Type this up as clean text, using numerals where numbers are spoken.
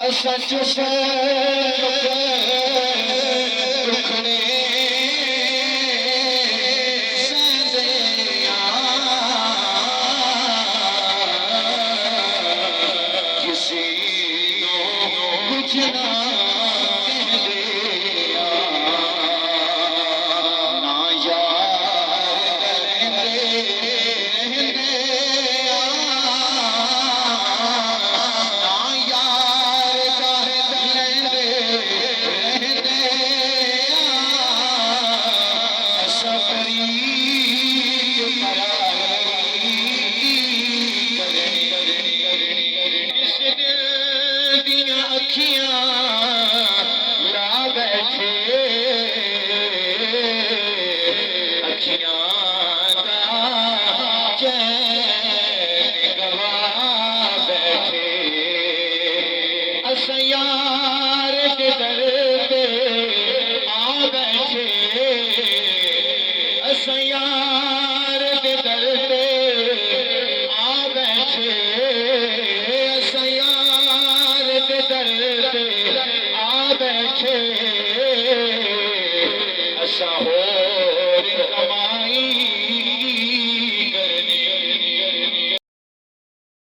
असा चुप दुखड़े सहंदे किसी नो कुछ ना कहंदे ना यार रहंदे यार के दर पे आ बैठे यार के दर पे आ बैठे यार के दर पे आ बैठे असा हो